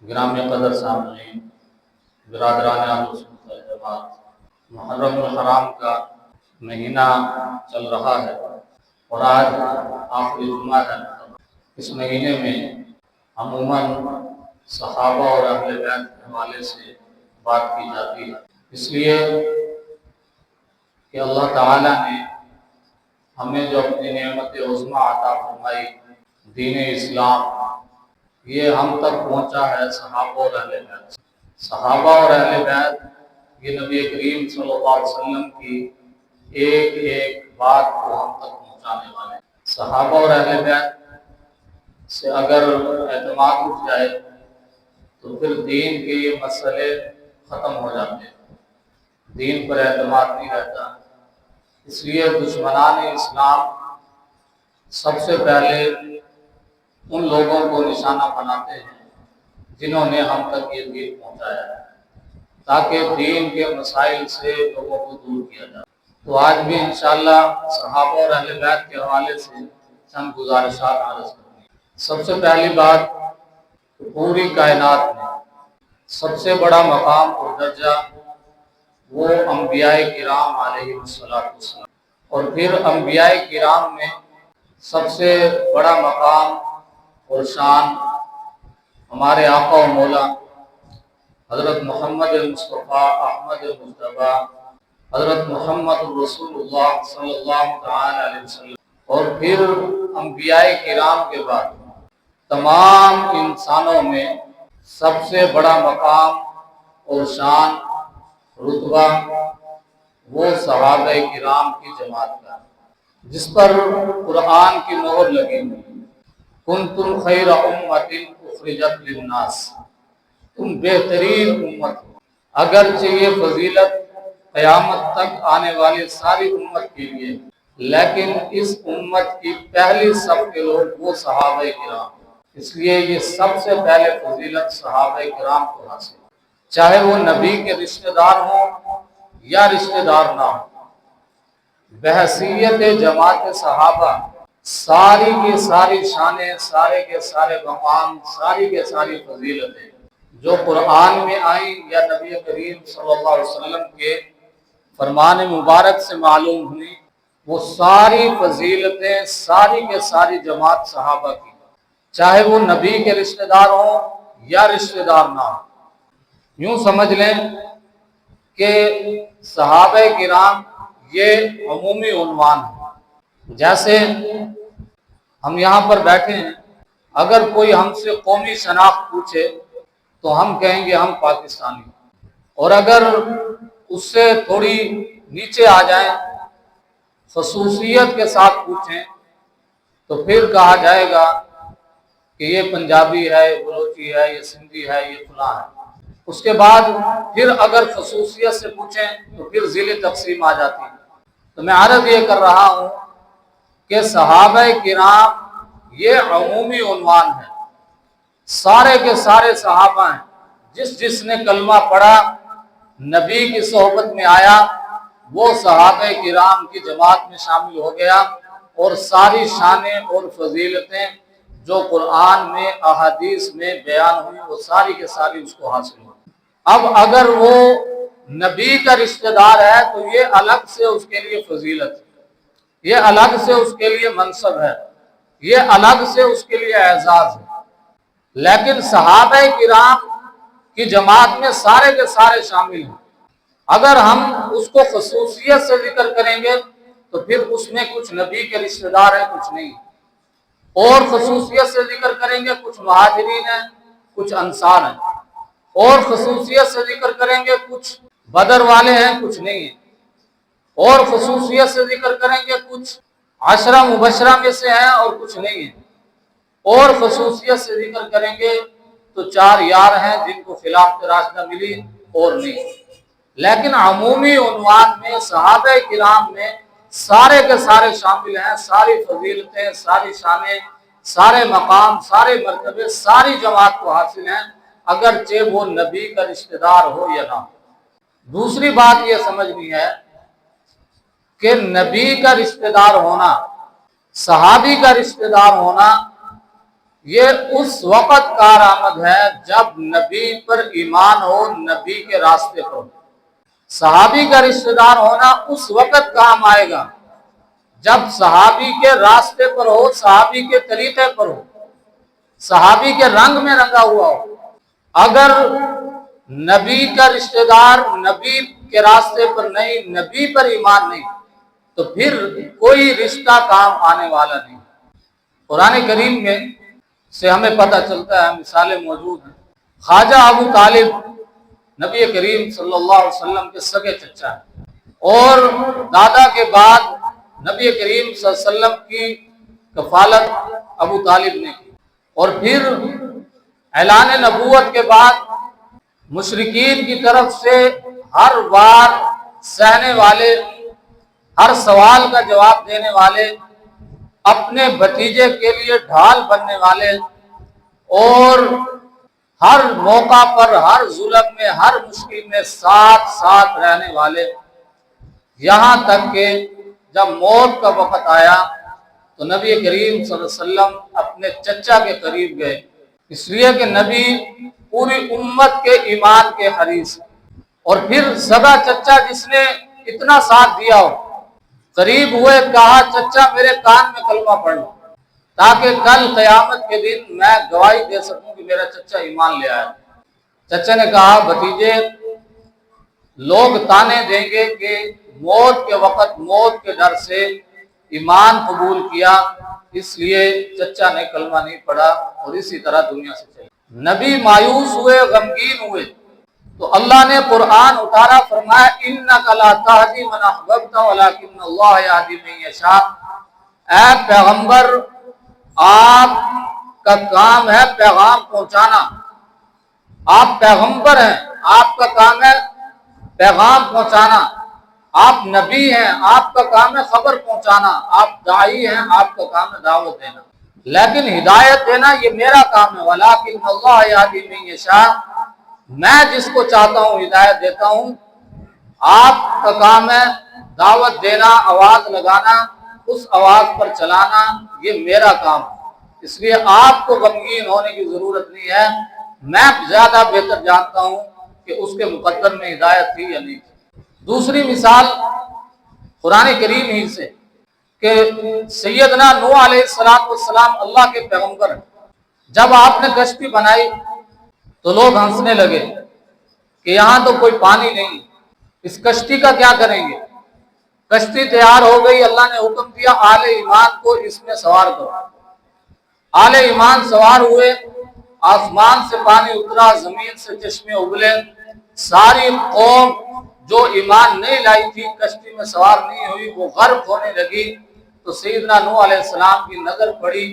گرامی قدر سامعین، برادران اہل سنت والجماعت، محرم الحرام کا مہینہ چل رہا ہے اور آج آخری جمعہ ہے۔ اس مہینے میں عموماً صحابہ اور اہل بیت کے حوالے سے بات کی جاتی ہے، اس لیے کہ اللہ تعالیٰ نے ہمیں جو اپنی نعمت عظمیٰ عطا فرمائی، دین اسلام، یہ ہم تک پہنچا ہے صحابہ اور اہل بیت سے۔ صحابہ اور اہل بیت یہ نبی کریم صلی اللہ علیہ وسلم کی ایک ایک بات کو ہم تک پہنچانے والے ہیں۔ صحابہ اور اہل بیت سے اگر اعتماد اٹھ جائے تو پھر دین کے یہ مسئلے ختم ہو جاتے ہیں، دین پر اعتماد نہیں رہتا۔ اس لیے دشمنان اسلام سب سے پہلے ان لوگوں کو نشانہ بناتے ہیں جنہوں نے ہم تک یہ دین پہنچایا ہے، تاکہ دین کے مسائل سے لوگوں کو دور کیا جائے۔ تو آج بھی انشاءاللہ صحابہ اور اہل بیت کے حوالے سے چند گزارشات عرض کریں گے۔ سب سے پہلی بات، پوری کائنات میں سب سے بڑا مقام اور درجہ وہ انبیاء کرام علیہ السلام، اور پھر انبیاء کرام میں سب سے بڑا مقام اور شان ہمارے آقا و مولا حضرت محمد مصطفیٰ احمد مجتبی حضرت محمد رسول اللہ صلی اللہ تعالی علیہ وسلم، اور پھر انبیاء کرام کے بعد تمام انسانوں میں سب سے بڑا مقام اور شان رتبہ وہ صحابہ کرام کی جماعت کا، جس پر قرآن کی مہر لگی ہوئی، کنتم خیر امۃ اخرجت للناس، تم بہترین امت ہو۔ اگرچہ یہ فضیلت قیامت تک آنے والی ساری امت کے لیے، لیکن اس امت کی پہلی صف کے لوگ وہ صحابہ کرام، اس لیے یہ سب سے پہلے فضیلت صحابہ کرام کو حاصل، چاہے وہ نبی کے رشتہ دار ہوں یا رشتہ دار نہ ہوں۔ بحیثیت جماعت صحابہ ساری کی ساری شانیں، سارے کے سارے مقام، ساری کے ساری فضیلتیں جو قرآن میں آئیں یا نبی کریم صلی اللہ علیہ وسلم کے فرمان مبارک سے معلوم ہوئی، وہ ساری فضیلتیں ساری کے ساری جماعت صحابہ کی، چاہے وہ نبی کے رشتہ دار ہوں یا رشتہ دار نہ ہوں۔ یوں سمجھ لیں کہ صحابہ کرام یہ عمومی عنوان ہے۔ جیسے ہم یہاں پر بیٹھے ہیں، اگر کوئی ہم سے قومی شناخت پوچھے تو ہم کہیں گے ہم پاکستانی، اور اگر اس سے تھوڑی نیچے آ جائیں، خصوصیت کے ساتھ پوچھیں، تو پھر کہا جائے گا کہ یہ پنجابی ہے، یہ بلوچی ہے، یہ سندھی ہے، یہ فلاں ہے۔ اس کے بعد پھر اگر خصوصیت سے پوچھیں تو پھر ضلع تقسیم آ جاتی ہے۔ تو میں عرض یہ کر رہا ہوں کہ صحابہ کرام یہ عمومی عنوان ہے، سارے کے سارے صحابہ ہیں، جس نے کلمہ پڑھا، نبی کی صحبت میں آیا، وہ صحابہ کرام کی جماعت میں شامل ہو گیا، اور ساری شانیں اور فضیلتیں جو قرآن میں احادیث میں بیان ہوئی وہ ساری کے ساری اس کو حاصل ہوئی۔ اب اگر وہ نبی کا رشتہ دار ہے تو یہ الگ سے اس کے لیے فضیلت ہے، یہ الگ سے اس کے لیے منصب ہے، یہ الگ سے اس کے لیے اعزاز ہے۔ لیکن صحابہ کرام کی جماعت میں سارے کے سارے شامل ہیں، اگر ہم اس کو خصوصیت سے ذکر کریں گے تو پھر اس میں کچھ نبی کے رشتہ دار ہیں، کچھ نہیں، اور خصوصیت سے ذکر کریں گے کچھ مہاجرین ہیں، کچھ انصار ہیں، اور خصوصیت سے ذکر کریں گے کچھ بدر والے ہیں، کچھ نہیں ہیں، اور خصوصیت سے ذکر کریں گے کچھ عشرہ مبشرہ میں سے ہیں اور کچھ نہیں ہیں، اور خصوصیت سے ذکر کریں گے تو 4 یار ہیں جن کو خلافت راشدہ ملی اور نہیں۔ لیکن عمومی عنوان میں صحابہ کرام میں سارے کے سارے شامل ہیں، ساری فضیلتیں، ساری شانیں، سارے مقام، سارے مرتبے ساری جماعت کو حاصل ہیں، اگرچہ وہ نبی کا رشتہ دار ہو یا نہ ہو۔ دوسری بات یہ سمجھنی ہے کہ نبی کا رشتہ دار ہونا، صحابی کا رشتہ دار ہونا، یہ اس وقت کارآمد ہے جب نبی پر ایمان ہو، نبی کے راستے پر ہو۔ صحابی کا رشتہ دار ہونا اس وقت کام آئے گا جب صحابی کے راستے پر ہو، صحابی کے طریقے پر ہو، صحابی کے رنگ میں رنگا ہوا ہو۔ اگر نبی کا رشتہ دار نبی کے راستے پر نہیں، نبی پر ایمان نہیں، تو پھر کوئی رشتہ کام آنے والا نہیں۔ قرآن کریم میں سے ہمیں پتہ چلتا ہے، مثالیں موجود ہیں۔ خواجہ ابو طالب نبی کریم صلی اللہ علیہ وسلم کے سگے چچا ہیں، اور دادا کے بعد نبی کریم صلی اللہ علیہ وسلم کی کفالت ابو طالب نے کی، اور پھر اعلان نبوت کے بعد مشرکین کی طرف سے ہر بار سہنے والے، ہر سوال کا جواب دینے والے، اپنے بھتیجے کے لیے ڈھال بننے والے، اور ہر موقع پر، ہر ظلم میں، ہر مشکل میں ساتھ ساتھ رہنے والے، یہاں تک کہ جب موت کا وقت آیا تو نبی کریم صلی اللہ علیہ وسلم اپنے چچا کے قریب گئے، اس لیے کہ نبی پوری امت کے ایمان کے حریص، اور پھر سگا چچا جس نے اتنا ساتھ دیا ہو، قریب ہوئے، کہا چچا میرے کان میں کلمہ پڑھ لو تاکہ کل قیامت کے دن میں گواہی دے سکوں کہ میرا چچا ایمان لے آیا۔ چچا نے کہا بھتیجے، لوگ تانے دیں گے کہ موت کے وقت موت کے ڈر سے ایمان قبول کیا، اس لیے چچا نے کلمہ نہیں پڑھا اور اسی طرح دنیا سے چلے۔ نبی مایوس ہوئے، غمگین ہوئے، تو اللہ نے قرآن اتارا، فرمایا انک لا تہدی من احببت ولکن اللہ یہدی من یشاء۔ اے پیغمبر، آپ کا کام ہے پیغام پہنچانا، آپ پیغمبر ہیں، آپ کا کام ہے پیغام پہنچانا، آپ نبی ہیں، آپ کا کام ہے خبر پہنچانا، آپ داعی ہیں، آپ کا کام ہے دعوت دینا، لیکن ہدایت دینا یہ میرا کام ہے۔ ولکن اللہ یہدی من یشاء، میں جس کو چاہتا ہوں ہدایت دیتا ہوں، آپ کا کام ہے دعوت دینا، آواز لگانا، اس آواز پر چلانا، یہ میرا کام ہے، اس لیے آپ کو غمگین ہونے کی ضرورت نہیں ہے، میں زیادہ بہتر جانتا ہوں کہ اس کے مقدر میں ہدایت تھی یا نہیں تھی۔ دوسری مثال قرآن کریم ہی سے کہ سیدنا نوح علیہ السلام اللہ کے پیغمبر ہیں۔ جب آپ نے کشتی بنائی تو لوگ ہنسنے لگے کہ یہاں تو کوئی پانی نہیں، اس کشتی کا کیا کریں گے؟ کشتی تیار ہو گئی، اللہ نے حکم دیا آل ایمان کو اس میں سوار کرو۔ آل ایمان سوار ہوئے، آسمان سے پانی اترا، زمین سے چشمے ابلے، ساری قوم جو ایمان نہیں لائی تھی، کشتی میں سوار نہیں ہوئی، وہ غرق ہونے لگی، تو سیدنا نوح علیہ السلام کی نظر پڑی،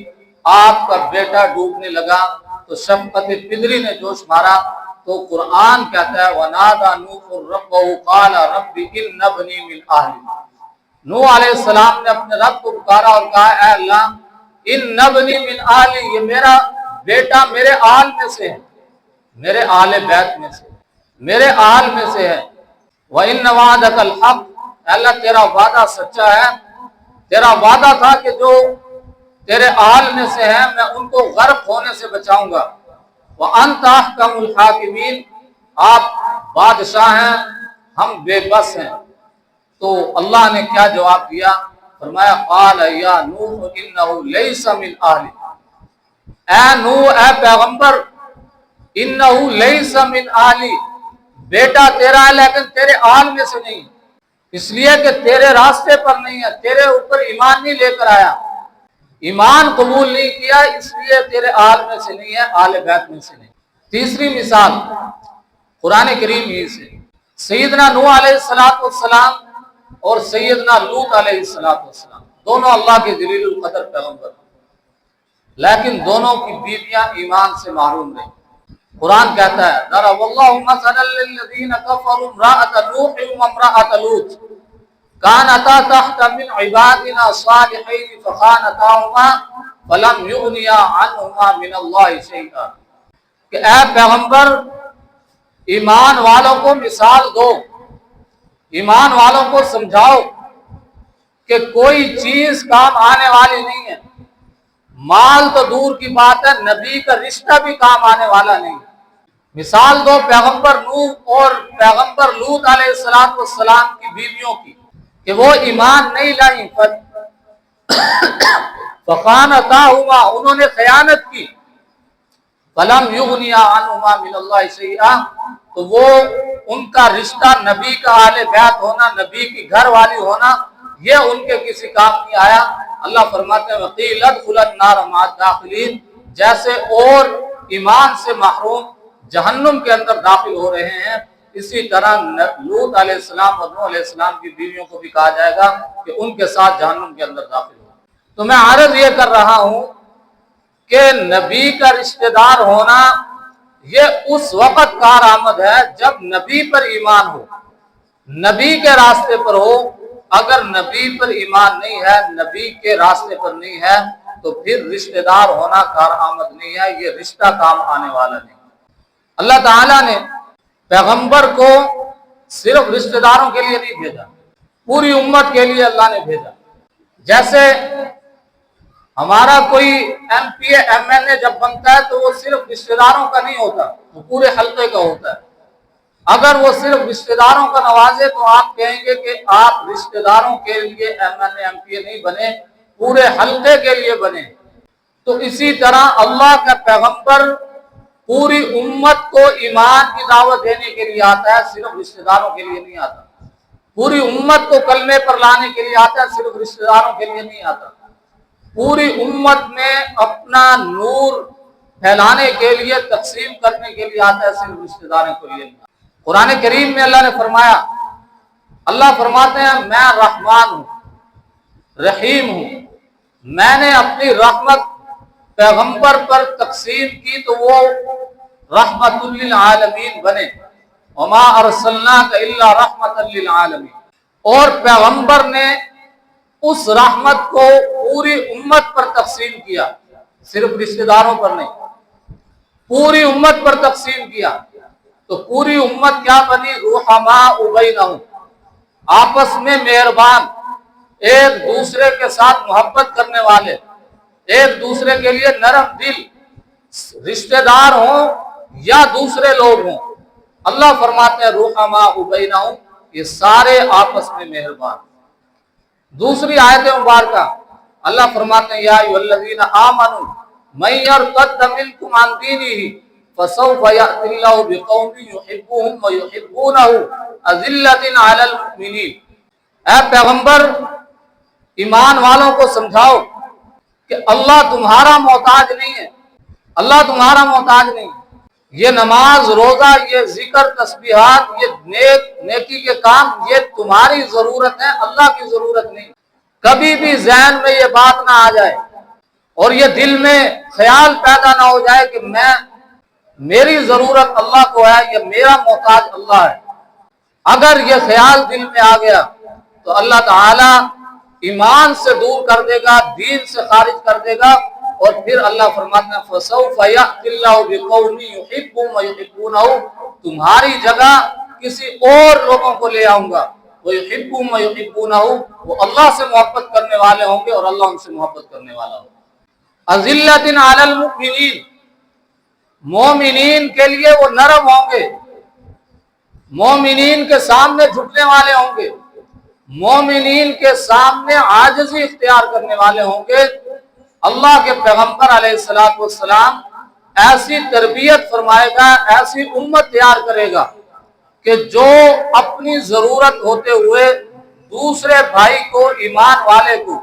آپ کا بیٹا ڈوبنے لگا، تو شفقت پدری نے جوش مارا، تو قرآن کہتا ہے وَنَادَى نُوحٌ رَبَّهُ قَالَ رَبِّ إِنَّ ابْنِي مِنْ أَهْلِي۔ نوح علیہ السلام نے اپنے رب کو پکارا اور کہا اے اللہ، إِنَّ ابْنِي مِنْ أَهْلِي، یہ میرا بیٹا میرے آل میں سے ہے، میرے آل بیت میں سے، میرے آل میں سے ہے۔ وَإِنَّ وَعْدَكَ الْحَقُّ، اللہ تیرا وعدہ سچا ہے، تیرا وعدہ تھا کہ جو تیرے آل میں سے ہیں میں ان کو غرق ہونے سے بچاؤں گا۔ وَأَنْتَ أَحْكَمُ الْحَاكِمِينَ، آپ بادشاہ ہیں، ہم بے بس ہیں۔ تو اللہ نے کیا جواب دیا؟ فرمایا قَالَ يَا نُوحُ إِنَّهُ لَيْسَ مِنْ أَهْلِكَ، اے نوح، اے پیغمبر، إِنَّهُ لَيْسَ مِنْ أَهْلِكَ، بیٹا تیرا ہے لیکن تیرے آل میں سے نہیں، اس لیے کہ تیرے راستے پر نہیں ہے، تیرے اوپر ایمان نہیں لے کر آیا، ایمان قبول نہیں کیا، اس لیے تیرے آل میں سے نہیں ہے، آل بیت میں سے نہیں۔ تیسری مثال قرآن کریم ہی سے سیدنا نوح علیہ السلام اور سیدنا لوط علیہ السلام، دونوں اللہ کے جلیل القدر پیغمبر، لیکن دونوں کی بیویاں ایمان سے محروم رہیں۔ قرآن کہتا ہے ضرب اللہ مثلا للذین کفروا امرأۃ نوح وامرأۃ لوط كانتا تحت من عبادنا صالحین فخانتاہما فلم یغنیا عنہما من اللہ شیئا، کہ اے پیغمبر ایمان والوں کو مثال دو، ایمان والوں کو سمجھاؤ کہ کوئی چیز کام آنے والی نہیں ہے مال تو دور کی بات ہے، نبی کا رشتہ بھی کام آنے والا نہیں۔ مثال دو پیغمبر نوح اور پیغمبر لوط علیہ السلام کی بیویوں کی کہ وہ ایمان نہیں لائیں، فخانتاہما، انہوں نے خیانت کی، فلم یغنیا عنہما من اللہ شیئا، تو وہ ان کا رشتہ، نبی کا اہل بیت ہونا، نبی کی گھر والی ہونا، یہ ان کے کسی کام نہیں آیا۔ اللہ فرماتے ہیں وقیل ادخلوا النار مع الداخلین، جیسے اور ایمان سے محروم جہنم کے اندر داخل ہو رہے ہیں، اسی طرح لوط علیہ السلام اور نوح علیہ السلام کی بیویوں کو بھی کہا جائے گا کہ ان کے ساتھ جہنم کے اندر داخل ہو۔ تو میں عرض یہ کر رہا ہوں کہ نبی کا رشتہ دار ہونا یہ اس وقت کارآمد ہے جب نبی پر ایمان ہو، نبی کے راستے پر ہو۔ اگر نبی پر ایمان نہیں ہے، نبی کے راستے پر نہیں ہے، تو پھر رشتہ دار ہونا کارآمد نہیں ہے، یہ رشتہ کام آنے والا نہیں۔ اللہ تعالیٰ نے پیغمبر کو صرف رشتہ داروں کے لیے نہیں بھیجا، پوری امت کے لیے اللہ نے بھیجا۔ جیسے ہمارا کوئی M P M L A جب بنتا ہے تو وہ صرف رشتہ داروں کا نہیں ہوتا، وہ پورے حلقے کا ہوتا ہے۔ اگر وہ صرف رشتہ داروں کا نوازے تو آپ کہیں گے کہ آپ رشتہ داروں کے لیے M L A M P A نہیں بنے، پورے حلقے کے لیے بنے۔ تو اسی طرح اللہ کا پیغمبر پوری امت کو ایمان کی دعوت دینے کے لیے آتا ہے، صرف رشتہ داروں کے لیے نہیں آتا۔ پوری امت کو کلمے پر لانے کے لیے آتا ہے، صرف رشتہ داروں کے لیے نہیں آتا۔ پوری امت میں اپنا نور پھیلانے کے لیے، تقسیم کرنے کے لیے آتا ہے، صرف رشتہ داروں کے لیے نہیں آتا۔ قرآن کریم میں اللہ نے فرمایا، اللہ فرماتے ہیں میں رحمان ہوں، رحیم ہوں، میں نے اپنی رحمت پیغمبر پر تقسیم کی تو وہ رحمت للعالمین بنے، وما ارسلناک الا رحمت للعالمین۔ اور پیغمبر نے اس رحمت کو پوری امت پر تقسیم کیا، صرف رشتہ داروں پر نہیں، پوری امت پر تقسیم کیا۔ تو پوری امت کیا بنی؟ رحماء بینہم، آپس میں مہربان، ایک دوسرے کے ساتھ محبت کرنے والے، ایک دوسرے کے لیے نرم دل، رشتہ دار ہوں یا دوسرے لوگ ہوں۔ اللہ فرماتے ہیں رحماء بینہم، یہ سارے آپس میں مہربان۔ دوسری آیت مبارکہ اللہ فرماتے ہیں یا ایھا الذین آمنوا من یرتد منکم عن دینہ فسوف یأتی اللہ بقوم یحبهم ویحبونہ اذلۃ علی المؤمنین۔ اے پیغمبر، ایمان والوں کو سمجھاؤ کہ اللہ تمہارا محتاج نہیں ہے، اللہ تمہارا محتاج نہیں۔ یہ نماز، روزہ، یہ ذکر، تسبیحات، یہ نیکی کے کام، یہ تمہاری ضرورت ہے، اللہ کی ضرورت نہیں۔ کبھی بھی ذہن میں یہ بات نہ آ جائے اور یہ دل میں خیال پیدا نہ ہو جائے کہ میری ضرورت اللہ کو ہے، یہ میرا محتاج اللہ ہے۔ اگر یہ خیال دل میں آ گیا تو اللہ تعالی ایمان سے دور کر دے گا، دین سے خارج کر دے گا، اور پھر اللہ فرماتے ہیں فَسَوْفَ يَأْتِ اللَّهُ بِقَوْمٍ يُحِبُّهُمْ وَيُحِبُّونَهُ، تمہاری جگہ کسی اور لوگوں کو لے آؤں گا، وَيُحِبُّهُمْ وَيُحِبُّونَهُ، وہ اللہ سے محبت کرنے والے ہوں گے اور اللہ ان سے محبت کرنے والا ہوگا۔ أَذِلَّةٍ عَلَى الْمُؤْمِنِينَ، مومنین کے لیے وہ نرم ہوں گے، مومنین کے سامنے جھکنے والے ہوں گے، مومنین کے سامنے عاجزی اختیار کرنے والے ہوں گے۔ اللہ کے پیغمبر علیہ السلام ایسی تربیت فرمائے گا، ایسی امت تیار کرے گا کہ جو اپنی ضرورت ہوتے ہوئے دوسرے بھائی کو، ایمان والے کو،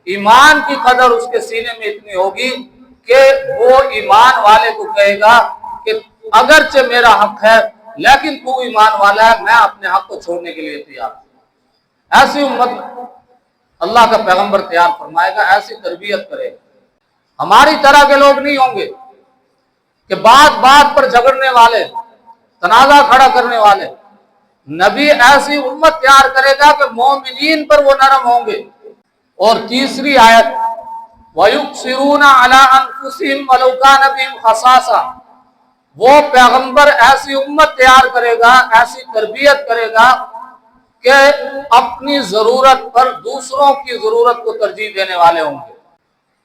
ایمان کی قدر اس کے سینے میں اتنی ہوگی کہ وہ ایمان والے کو کہے گا کہ اگرچہ میرا حق ہے لیکن تو ایمان والا ہے، میں اپنے حق کو چھوڑنے کے لیے تیار ہوں۔ ایسی امت اللہ کا پیغمبر تیار فرمائے گا، ایسی تربیت کرے گا۔ ہماری طرح کے لوگ نہیں ہوں گے کہ بات بات پر جھگڑنے والے، تنازع کھڑا کرنے والے۔ نبی ایسی امت تیار کرے گا کہ مومنین پر وہ نرم ہوں گے۔ اور تیسری آیت وَيُقْصِرُونَ عَلَىٰ أَنفُسِهِمْ وَلَوْ كَانَ بِهِمْ خَصَاصَةٌ، وہ پیغمبر ایسی امت تیار کرے گا، ایسی تربیت کرے گا کہ اپنی ضرورت پر دوسروں کی ضرورت کو ترجیح دینے والے ہوں گے،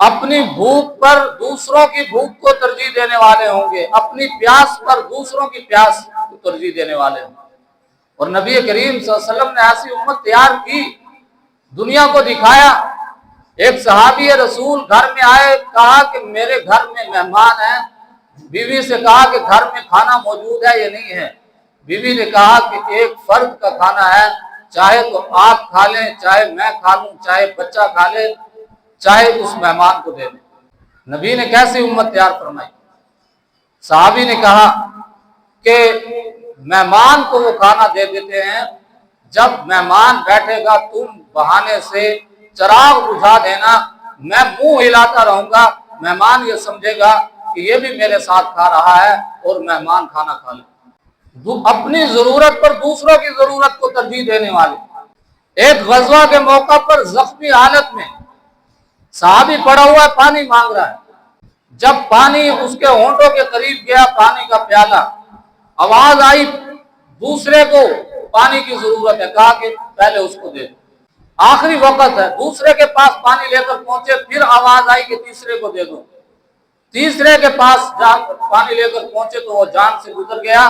اپنی بھوک پر دوسروں کی بھوک کو ترجیح دینے والے ہوں گے، اپنی پیاس پر دوسروں کی پیاس کو ترجیح دینے والے ہوں گے۔ اور نبی کریم صلی اللہ علیہ وسلم نے ایسی امت تیار کی، دنیا کو دکھایا۔ ایک صحابی رسول گھر میں آئے، کہا کہ میرے گھر میں مہمان ہیں۔ بیوی سے کہا کہ گھر میں کھانا موجود ہے یا نہیں ہے؟ بیوی نے کہا کہ ایک فرد کا کھانا ہے، چاہے تو آپ کھا لیں، چاہے میں کھا لوں، چاہے بچہ کھا لے، چاہے اس مہمان کو دے دیں۔ نبی نے کیسی امت تیار فرمائی؟ صحابی نے کہا کہ مہمان کو وہ کھانا دے دیتے ہیں، جب مہمان بیٹھے گا تم بہانے سے چراغ بجھا دینا، میں منہ ہلاتا رہوں گا، مہمان یہ سمجھے گا کہ یہ بھی میرے ساتھ کھا رہا ہے اور مہمان کھانا کھا لے۔ اپنی ضرورت پر دوسروں کی ضرورت کو ترجیح دینے والے۔ ایک غزوہ کے موقع پر زخمی حالت میں صحابی پڑا ہوا ہے، پانی مانگ رہا ہے۔ جب پانی اس کے ہونٹوں کے قریب گیا، پانی کا پیالہ، آواز آئی دوسرے کو پانی کی ضرورت ہے، کہا کہ پہلے اس کو دے دو۔ آخری وقت ہے، دوسرے کے پاس پانی لے کر پہنچے، پھر آواز آئی کہ تیسرے کو دے دو۔ تیسرے کے پاس پانی لے کر پہنچے تو وہ جان سے گزر گیا۔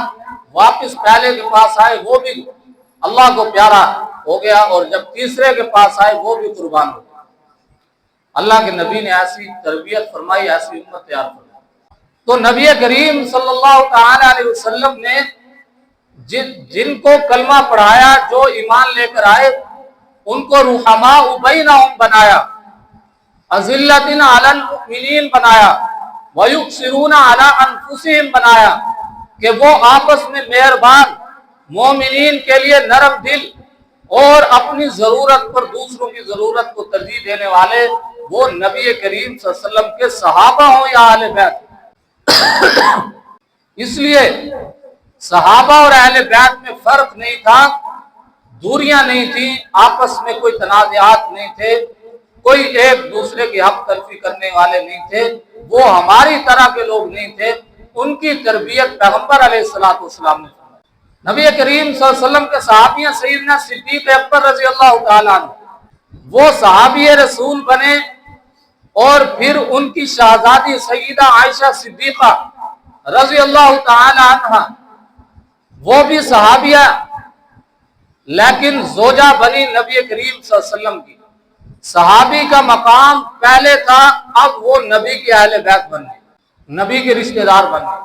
واپس پہلے کے پاس آئے، وہ بھی اللہ کو پیارا ہو گیا، اور جب تیسرے کے پاس آئے وہ بھی قربان ہو گیا۔ اللہ کے نبی نے ایسی تربیت فرمائی، ایسی امت تیار فرمائی۔ تو نبی کریم صلی اللہ تعالی علیہ وسلم نے جن کو کلمہ پڑھایا، جو ایمان لے کر آئے، ان کو رحماء بینہم بنایا، اذلۃ علی المؤمنین بنایا، ویؤثرون علی انفسہم بنایا، کہ وہ آپس میں مہربان، مومنین کے لیے نرم دل، اور اپنی ضرورت پر دوسروں کی ضرورت کو ترجیح دینے والے، وہ نبی کریم صلی اللہ علیہ وسلم کے صحابہ ہوں یا اہل بیت۔ اس لیے صحابہ اور اہل بیت میں فرق نہیں تھا، دوریاں نہیں تھیں، آپس میں کوئی تنازعات نہیں تھے، کوئی ایک دوسرے کی حق تلفی کرنے والے نہیں تھے، وہ ہماری طرح کے لوگ نہیں تھے۔ ان کی تربیت پیغمبر علیہ السلام نے فرمائی۔ نبی کریم صلی اللہ علیہ وسلم کے صحابی سیدنا صدیق اکبر رضی اللہ تعالیٰ عنہ، وہ صحابی رسول بنے، اور پھر ان کی شہزادی سیدہ عائشہ صدیقہ رضی اللہ تعالیٰ عنہ، وہ بھی صحابیہ، لیکن زوجہ بنی نبی کریم صلی اللہ علیہ وسلم کی۔ صحابی کا مقام پہلے تھا، اب وہ نبی کے اہل بیت بن گئے، نبی کے رشتہ دار بن گئے۔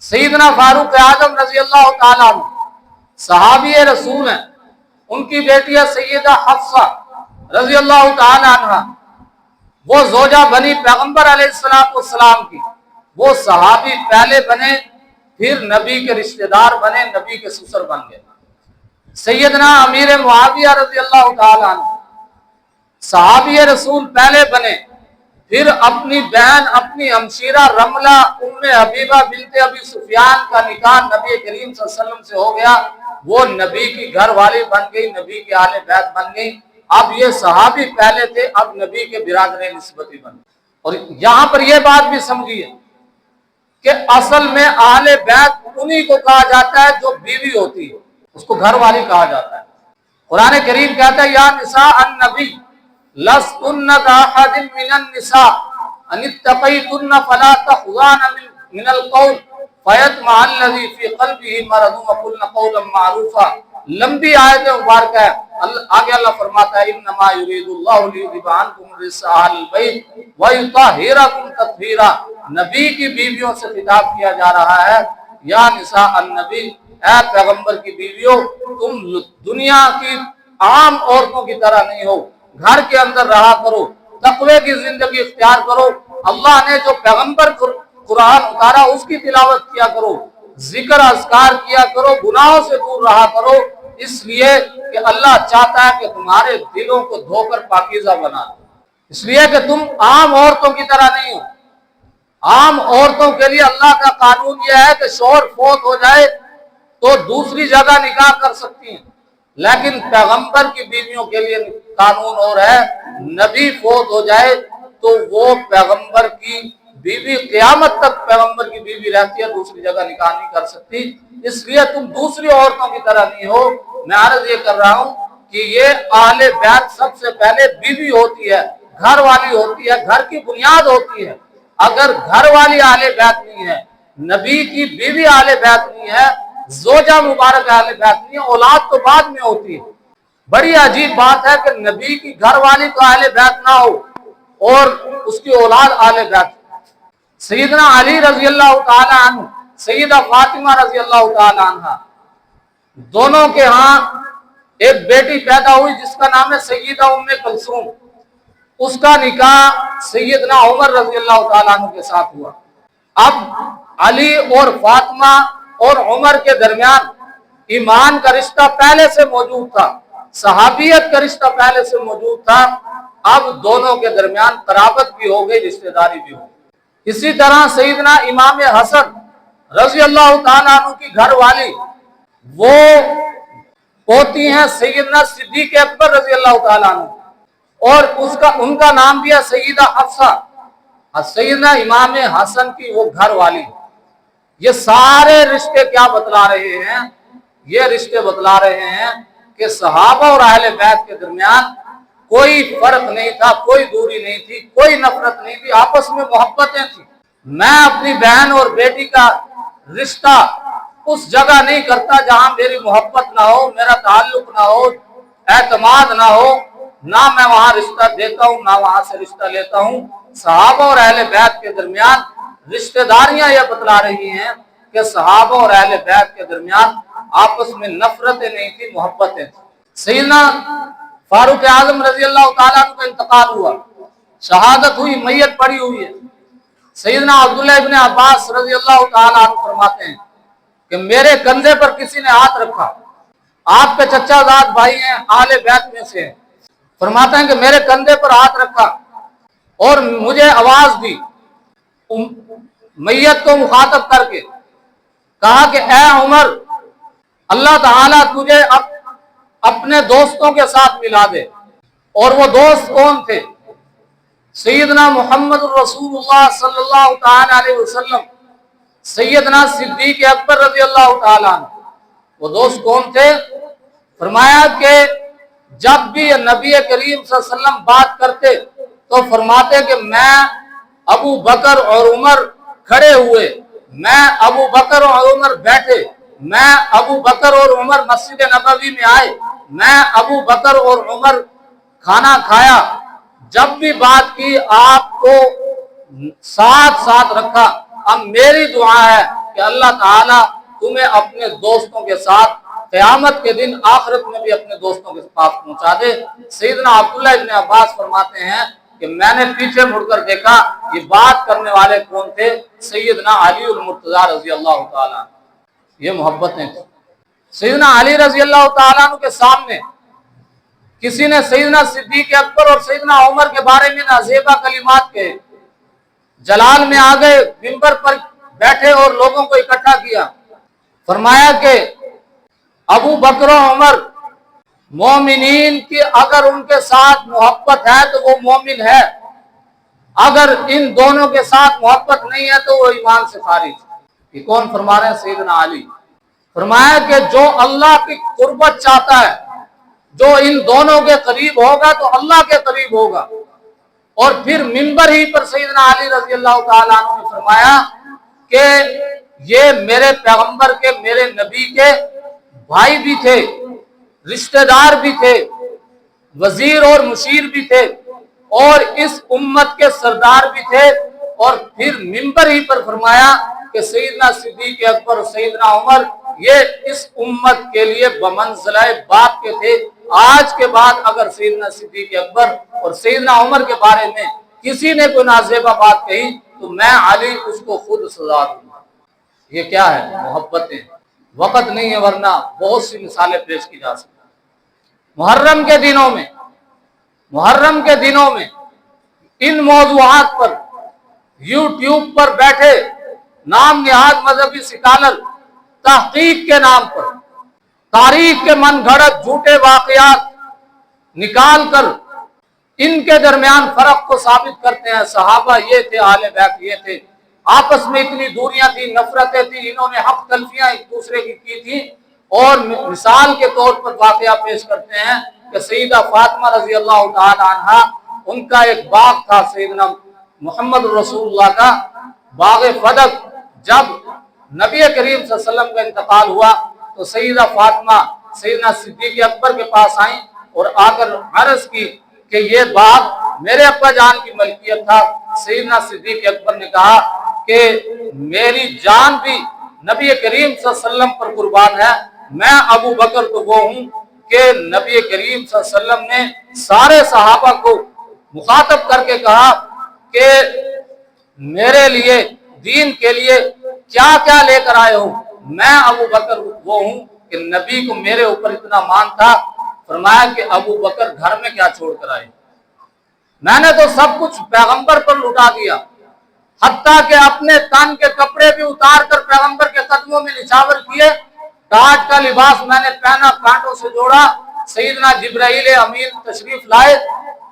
سیدنا فاروق اعظم رضی اللہ تعالیٰ عنہ صحابی رسول ہیں، ان کی بیٹی سیدہ حفصہ رضی اللہ تعالیٰ عنہ، وہ زوجہ بنی پیغمبر علیہ السلام کی، وہ صحابی پہلے بنے، پھر نبی کے رشتہ دار بنے، نبی کے سسر بن گئے۔ سیدنا امیر معاویہ رضی اللہ تعالیٰ عنہ صحابی رسول پہلے بنے، پھر اپنی بہن، اپنی ہمشیرہ رملہ ام حبیبہ بنت ابی سفیان کا نکاح نبی کریم صلی اللہ علیہ وسلم سے ہو گیا، وہ نبی کی گھر والی بن گئی، نبی کے اہل بیت بن گئی۔ اب یہ صحابی پہلے تھے، اب نبی کے برادر نسبتی بن گئے۔ اور یہاں پر یہ بات بھی سمجھیے کہ اصل میں اہل بیت انہی کو کہا جاتا ہے جو بیوی ہوتی ہے، اس کو گھر والی کہا جاتا ہے۔ قرآن کریم کہتا ہے یا نساء النبی لستن کاحد من النساء ان اتقیتن فلا تخضعن من القول فیطمع الذی فی قلبہ مرض وقلن قولا معروفا۔ لمبی آیت مبارکہ ہے، آگے اللہ فرماتا ہے انما یرید اللہ لیذھب عنکم الرجس اہل البیت ویطہرکم تطہیرا۔ نبی کی بیویوں سے خطاب کیا جا رہا ہے، یا نساء النبی، اے پیغمبر کی بیویوں، تم دنیا کی عام عورتوں کی طرح نہیں ہو، گھر کے اندر رہا کرو، تقوی کی زندگی اختیار کرو، اللہ نے جو پیغمبر قرآن اتارا اس کی تلاوت کیا کرو، ذکر اذکار کیا کرو، گناہوں سے دور رہا کرو، اس لیے کہ اللہ چاہتا ہے کہ تمہارے دلوں کو دھو کر پاکیزہ بنا دو، اس لیے کہ تم عام عورتوں کی طرح نہیں ہو۔ عام عورتوں کے لیے اللہ کا قانون یہ ہے کہ شوہر فوت ہو جائے تو دوسری جگہ نکاح کر سکتی ہیں، لیکن پیغمبر کی بیویوں کے لیے قانون اور ہے، نبی فوت ہو جائے تو وہ پیغمبر کی بیوی قیامت تک پیغمبر کی بیوی رہتی ہے، دوسری جگہ نکاح نہیں کر سکتی، اس لیے تم دوسری عورتوں کی طرح نہیں ہو۔ میں عرض یہ کر رہا ہوں کہ یہ اہل بیت سب سے پہلے بیوی ہوتی ہے، گھر والی ہوتی ہے، گھر کی بنیاد ہوتی ہے۔ اگر گھر والی اہل بیت نہیں ہے، نبی کی بیوی اہل بیت نہیں ہے، زوجہ مبارک اہل بیت نہیں ہے، اولاد تو بعد میں ہوتی ہے۔ بڑی عجیب بات ہے کہ نبی کی گھر والی تو اہل بیت نہ ہو اور اس کی اولاد اہل بیت۔ سیدنا علی رضی اللہ تعالی عنہ، سیدہ فاطمہ رضی اللہ تعالی عنہ، دونوں کے ہاں ایک بیٹی پیدا ہوئی جس کا نام ہے سیدہ ام کلثوم۔ اس کا نکاح سیدنا عمر رضی اللہ تعالیٰ عنہ کے ساتھ ہوا۔ اب علی اور فاطمہ اور عمر کے درمیان ایمان کا رشتہ پہلے سے موجود تھا، صحابیت کا رشتہ پہلے سے موجود تھا۔ اب دونوں کے درمیان قرابت بھی ہو گئی، رشتہ داری بھی ہو گئی۔ اسی طرح سیدنا امام حسن رضی اللہ تعالیٰ عنہ کی گھر والی وہ ہوتی ہیں سیدنا صدیق اکبر رضی اللہ تعالیٰ عنہ، اور ان کا نام بھی ہے سیدہ حفصہ۔ سیدنا امام حسن کی وہ گھر والی۔ یہ سارے رشتے کیا بتلا رہے ہیں؟ یہ رشتے بتلا رہے ہیں کہ صحابہ اور اہل بیت کے درمیان کوئی فرق نہیں تھا، کوئی دوری نہیں تھی، کوئی نفرت نہیں تھی، آپس میں محبتیں تھیں۔ میں اپنی بہن اور بیٹی کا رشتہ اس جگہ نہیں کرتا جہاں میری محبت نہ ہو، میرا تعلق نہ ہو، اعتماد نہ ہو، نہ میں وہاں رشتہ دیتا ہوں نہ وہاں سے رشتہ لیتا ہوں۔ صحابہ اور اہل بیت کے درمیان رشتہ داریاں یہ بتلا رہی ہیں کہ صحابہ اور اہل بیت کے درمیان آپس میں نفرتیں نہیں تھی، محبتیں تھیں۔ سیدنا فاروق اعظم رضی اللہ تعالیٰ عنہ کا انتقال ہوا، شہادت ہوئی، میت پڑی ہوئی ہے۔ سیدنا عبداللہ ابن عباس رضی اللہ تعالیٰ عنہ فرماتے ہیں کہ میرے کندھے پر کسی نے ہاتھ رکھا، آپ کے چچا زاد بھائی ہیں، اہل بیت میں سے ہیں، فرماتے ہیں کہ میرے کندھے پر ہاتھ رکھا اور مجھے آواز دی، میت کو مخاطب کر کے کہا کہ اے عمر، اللہ تعالیٰ تجھے اپنے دوستوں کے ساتھ ملا دے۔ اور وہ دوست کون تھے؟ سیدنا محمد رسول اللہ صلی اللہ تعالی علیہ وسلم، سیدنا صدیق اکبر رضی اللہ تعالیٰ عنہ۔ وہ دوست کون تھے؟ فرمایا کہ جب بھی نبی کریم صلی اللہ علیہ وسلم بات کرتے تو فرماتے کہ میں ابو بکر اور عمر کھڑے ہوئے، میں ابو بکر اور عمر بیٹھے، میں ابو بکر اور عمر مسجد نبوی میں آئے، میں ابو بکر اور عمر کھانا کھایا۔ جب بھی بات کی آپ کو ساتھ ساتھ رکھا۔ اب میری دعا ہے کہ اللہ تعالیٰ تمہیں اپنے دوستوں کے ساتھ قیامت کے دن آخرت میں بھی اپنے دوستوں کے پاس پہنچا دے۔ سیدنا عبداللہ ابن عباس فرماتے ہیں کہ میں نے پیچھے مڑ کر دیکھا، یہ بات کرنے والے کون تھے؟ سیدنا علی المرتضیٰ رضی اللہ تعالیٰ۔ یہ محبتیں تھیں۔ سیدنا علی رضی اللہ تعالیٰ عنہ کے سامنے کسی نے سیدنا صدیق اکبر اور سیدنا عمر کے بارے میں نازیبا کلمات کہے، جلال میں آ گئے، منبر پر بیٹھے اور لوگوں کو اکٹھا کیا، فرمایا کہ ابو بکر و عمر مومنین کی اگر ان کے ساتھ محبت ہے تو وہ مومن ہے، اگر ان دونوں کے ساتھ محبت نہیں ہے تو وہ ایمان سے خارج۔ یہ کون فرما رہے ہیں؟ سیدنا علی۔ فرمایا کہ جو اللہ کی قربت چاہتا ہے، جو ان دونوں کے قریب ہوگا تو اللہ کے قریب ہوگا۔ اور پھر منبر ہی پر سیدنا علی رضی اللہ تعالیٰ عنہ نے فرمایا کہ یہ میرے پیغمبر کے، میرے نبی کے بھائی بھی تھے، رشتہ دار بھی تھے، وزیر اور مشیر بھی تھے، اور اس امت کے سردار بھی تھے۔ اور پھر منبر ہی پر فرمایا کہ سیدنا صدیق اکبر اور سیدنا عمر یہ اس امت کے لیے بمنزلہ باپ کے تھے۔ آج کے بعد اگر سیدنا صدیق اکبر اور سیدنا عمر کے بارے میں کسی نے کوئی نازیبا بات کہی تو میں علی اس کو خود سزا دوں گا۔ یہ کیا ہے؟ محبتیں۔ وقت نہیں ہے ورنہ بہت سی مثالیں پیش کی جا سکتی۔ محرم کے دنوں میں ان موضوعات پر یوٹیوب پر بیٹھے نام نہاد مذہبی سکالر تحقیق کے نام پر تاریخ کے من گھڑت جھوٹے واقعات نکال کر ان کے درمیان فرق کو ثابت کرتے ہیں۔ صحابہ یہ تھے، اہل بیت یہ تھے، آپس میں اتنی دوریاں تھیں، نفرتیں تھیں، انہوں نے حق تلفیاں ایک دوسرے کی تھی۔ اور مثال کے طور پر واقعہ پیش کرتے ہیں کہ سیدہ فاطمہ رضی اللہ تعالی عنہا ان کا ایک باغ تھا سیدنا محمد رسول اللہ کا باغ فدق۔ جب نبی کریم صلی اللہ علیہ وسلم کا انتقال ہوا تو سیدہ فاطمہ سیدنا صدیق اکبر کے پاس آئیں اور آ کر عرض کی کہ یہ باغ میرے ابا جان کی ملکیت تھا۔ سیدنا صدیق اکبر نے کہا کہ میری جان بھی نبی کریم صلی اللہ علیہ وسلم پر قربان ہے، میں ابو بکر تو وہ ہوں کہ نبی کریم صلی اللہ علیہ وسلم نے سارے صحابہ کو مخاطب کر کے کہا کہ میرے لیے دین کے لیے کیا کیا لے کر آئے ہو، میں ابو بکر وہ ہوں کہ نبی کو میرے اوپر اتنا مان تھا، فرمایا کہ ابو بکر گھر میں کیا چھوڑ کر آئے، میں نے تو سب کچھ پیغمبر پر لٹا دیا، حتیٰ کہ اپنے تن کے کپڑے بھی اتار کر پیغمبر کے قدموں میں نچھاور کیے، تاج کا لباس میں نے پہنا، کانٹوں سے جوڑا، سیدنا جبرائیل امین تشریف لائے،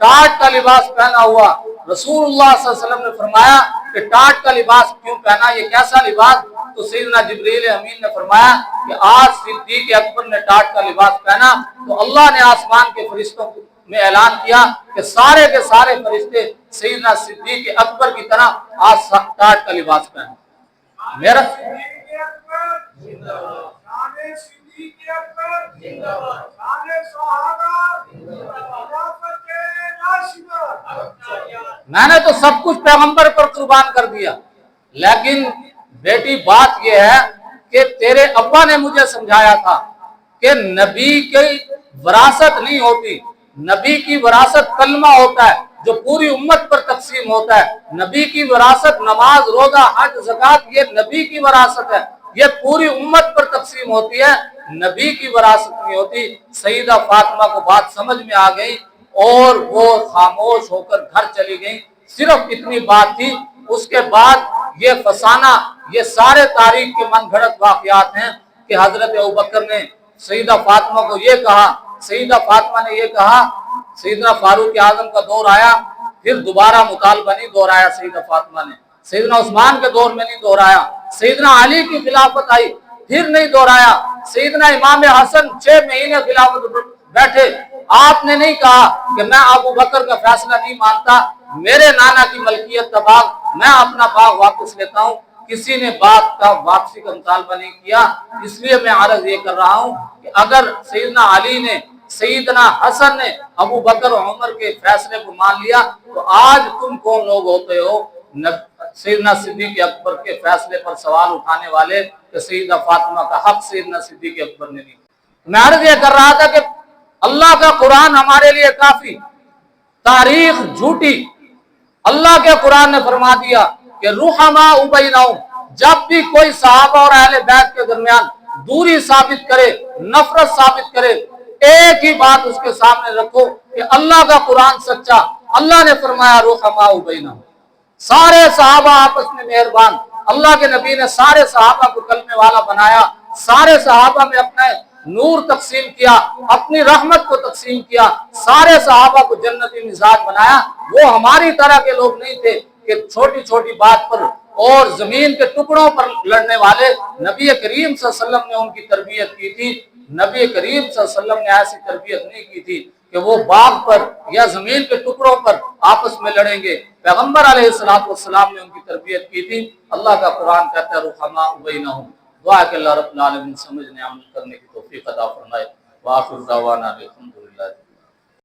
تاج کا لباس پہنا ہوا، رسول اللہ صلی اللہ علیہ وسلم نے فرمایا کہ تاج کا لباس کیوں پہنا، یہ کیسا لباس؟ تو سیدنا جبرائیل امین نے فرمایا کہ آج صدیق اکبر نے تاج کا لباس پہنا تو اللہ نے آسمان کے فرشتوں میں اعلان کیا کہ سارے کے سارے فرشتے سیدنا صدیق اکبر کی طرح آج تاج کا لباس پہنا۔ میرا میں نے تو سب کچھ پیغمبر پر قربان کر دیا، لیکن بیٹی بات یہ ہے کہ تیرے ابا نے مجھے سمجھایا تھا کہ نبی کی وراثت نہیں ہوتی، نبی کی وراثت کلمہ ہوتا ہے جو پوری امت پر تقسیم ہوتا ہے، نبی کی وراثت نماز روزہ حج زکوٰۃ یہ نبی کی وراثت ہے، یہ پوری امت پر تقسیم ہوتی ہے، نبی کی وراثت نہیں ہوتی۔ سیدہ فاطمہ کو بات سمجھ میں آ گئی اور وہ خاموش ہو کر گھر چلی گئی، صرف اتنی بات تھی۔ اس کے بعد یہ فسانہ، یہ سارے تاریخ کے من گھڑت واقعات ہیں کہ حضرت ابوبکر نے سیدہ فاطمہ کو یہ کہا، سیدہ فاطمہ نے یہ کہا، سیدنا فاروق اعظم کا دور آیا، پھر دوبارہ مطالبہ نہیں دہرایا سیدہ فاطمہ نے، سیدنا عثمان کے دور میں نہیں دہرایا، سیدنا علی کی خلافت آئی پھر نہیں دہرایا، سیدنا امام حسن 6 مہینے خلافت بیٹھے، آپ نے نہیں کہا کہ میں ابو بکر کا فیصلہ نہیں مانتا، میرے نانا کی ملکیت کا باغ، میں اپنا باغ واپس لیتا ہوں، کسی نے باغ کا واپسی کا مطالبہ نہیں کیا۔ اس لیے میں عرض یہ کر رہا ہوں کہ اگر سیدنا علی نے، سیدنا حسن نے ابو بکر و عمر کے فیصلے کو مان لیا تو آج تم کون لوگ ہوتے ہو سیدنا صدیق اکبر کے فیصلے پر سوال اٹھانے والے کہ سیدہ فاطمہ کا حق سیدنا صدیق اکبر نے نہیں۔ میں عرض یہ کر رہا تھا کہ اللہ کا قرآن ہمارے لیے کافی، تاریخ جھوٹی، اللہ کے قرآن نے فرما دیا کہ رحماء بینہم، جب بھی کوئی صحابہ اور اہل بیت کے درمیان دوری ثابت کرے، نفرت ثابت کرے، ایک ہی بات اس کے سامنے رکھو کہ اللہ کا قرآن سچا، اللہ نے فرمایا رحماء بینہم، سارے صحابہ آپس میں مہربان، اللہ کے نبی نے سارے صحابہ کو کلمے والا بنایا، سارے صحابہ میں اپنا نور تقسیم کیا، اپنی رحمت کو تقسیم کیا، سارے صحابہ کو جنتی مزاج بنایا۔ وہ ہماری طرح کے لوگ نہیں تھے کہ چھوٹی چھوٹی بات پر اور زمین کے ٹکڑوں پر لڑنے والے، نبی کریم صلی اللہ علیہ وسلم نے ان کی تربیت کی تھی، نبی کریم صلی اللہ علیہ وسلم نے ایسی تربیت نہیں کی تھی کہ وہ باغ پر یا زمین کے ٹکڑوں پر آپس میں لڑیں گے، پیغمبر علیہ السلام نے ان کی تربیت کی تھی۔ اللہ کا قرآن کہتا ہے رحماء بینہم، دعا کہ اللہ رب العالمین سمجھنے عمل کرنے کی توفیق عطا فرمائے۔ وآخر دعوانا الحمدللہ۔